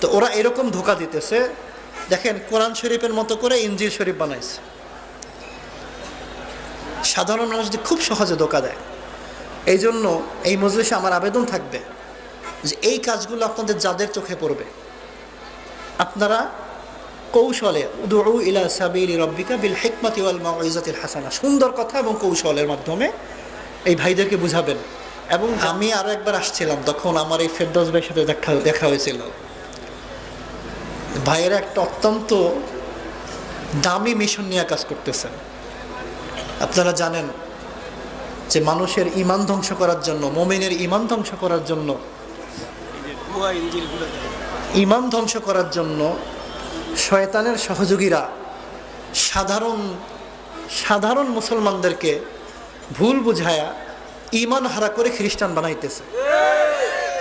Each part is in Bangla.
তো ওরা এরকম ধোঁকা দিতেছে, দেখেন কোরআন শরীফের মতো করে ইনজিল শরীফ বানাইছে। সাধারণ মানুষদের খুব সহজে ধোঁকা দেয়। এই জন্য এই মজলিসে আমার আবেদন থাকবে যে এই কাজগুলো আপনাদের যাদের চোখে পড়বে, আপনারা কৌশলে উদউ ইলা সাবিলি রব্বিকা বিল হিকমাতি ওয়াল মাউইজাতিল হাসানা, সুন্দর কথা এবং কৌশলের মাধ্যমে এই ভাইদেরকে বুঝাবেন। এবং আমি আরও একবার আসছিলাম, তখন আমার এই ফেরদৌস ভাইয়ের সাথে দেখা হয়েছিল। ভাইয়েরা একটা অত্যন্ত দামি মিশন নিয়ে কাজ করতেছেন। আপনারা জানেন যে মানুষের ঈমান ধ্বংস করার জন্য, মুমিনের ঈমান ধ্বংস করার জন্য, ঈমান ধ্বংস করার জন্য শয়তানের সহযোগীরা সাধারণ মুসলমানদেরকে ভুল বুঝায়া ঈমান হারা করে খ্রিস্টান বানাইতেছে।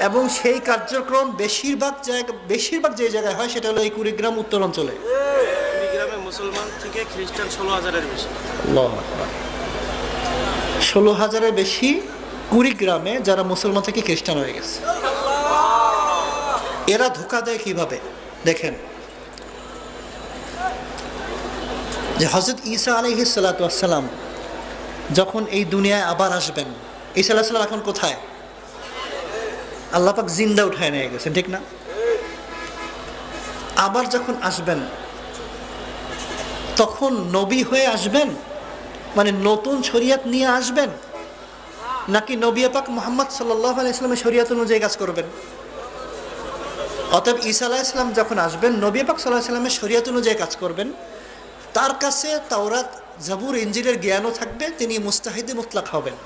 এবং সেই কার্যক্রম বেশিরভাগ যে জায়গায় হয় সেটা হলো এই কুড়িগ্রাম উত্তর অঞ্চলে। কুড়িগ্রামে মুসলমান থেকে খ্রিস্টান 16,000-এর বেশি। 16,000-এর বেশি কুড়িগ্রামে যারা মুসলমান থেকে খ্রিস্টান হয়ে গেছে। এরা ধোঁকা দেয় কিভাবে দেখেন, যে হযরত ঈসা আলাইহিস সালাতু ওয়াস সালাম যখন এই দুনিয়ায় আবার আসবেন, ঈসা আলাইহিস সালাম এখন কোথায়? আল্লাহ পাক জিন্দা উঠায় নিয়ে গেছেন, ঠিক না? আবার যখন আসবেন তখন নবী হয়ে আসবেন, মানে নতুন শরীয়ত নিয়ে আসবেন, নাকি নবী পাক মুহাম্মদ সাল্লাল্লাহু আলাইহি ওয়াসাল্লামের শরীয়ত অনুযায়ী কাজ করবেন? অতএব ঈসা আলাইহিস সালাম যখন আসবেন, নবী পাক সাল্লাল্লাহু আলাইহি ওয়াসাল্লামের শরীয়ত অনুযায়ী কাজ করবেন। তার কাছে তাওরাত, জাবুর, ইনজিলের জ্ঞানও থাকবে, তিনি মুস্তাহিদে মুতলাক হবেন,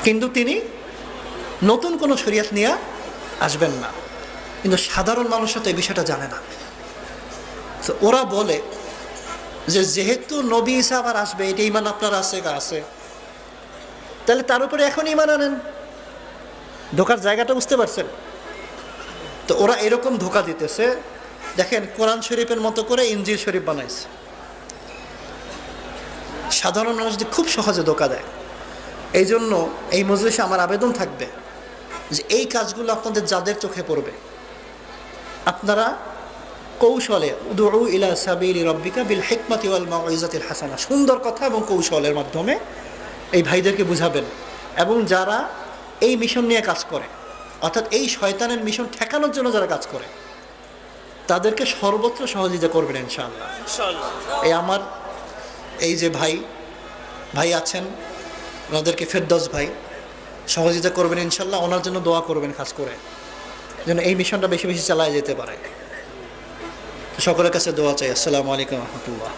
কিন্তু তিনি নতুন কোনো শরীয়ত নিয়ে আসবেন না। কিন্তু সাধারণ মানুষ তো এই বিষয়টা জানে না। তো ওরা বলে যে যেহেতু নবী ঈসা আবার আসবে, এটা ঈমান আপনার আছে, তাহলে তার উপরে এখন ঈমান আনেন। ধোকার জায়গাটা বুঝতে পারছেন? তো ওরা এরকম ধোকা দিতেছে, দেখেন কোরআন শরীফের মতো করে ইনজিল শরীফ বানাইছে। সাধারণ মানুষদের খুব সহজে ধোকা দেয়। এই জন্য এই মজলিসে আমার আবেদন থাকবে যে এই কাজগুলো আপনাদের যাদের চোখে পড়বে, আপনারা কৌশলে উদউ ইলা সাবিলি রব্বিকা বিল হিকমাতি ওয়াল মাউইজাতিল হাসানা, সুন্দর কথা এবং কৌশলের মাধ্যমে এই ভাইদেরকে বুঝাবেন। এবং যারা এই মিশন নিয়ে কাজ করে, অর্থাৎ এই শয়তানের মিশন ঠেকানোর জন্য যারা কাজ করে, তাদেরকে সর্বত্র সহযোগিতা করবেন ইনশাআল্লাহ। এই আমার এই যে ভাই আছেন, ওনাদেরকে ফেরদৌস ভাই সহযোগিতা করবেন ইনশাআল্লাহ। ওনার জন্য দোয়া করবেন খাস করে, যেন এই মিশনটা বেশি বেশি চালায় যেতে পারে। সকলের কাছে দোয়া চাই। আসসালামু আলাইকুম ওয়া রাহমাতুল্লাহ।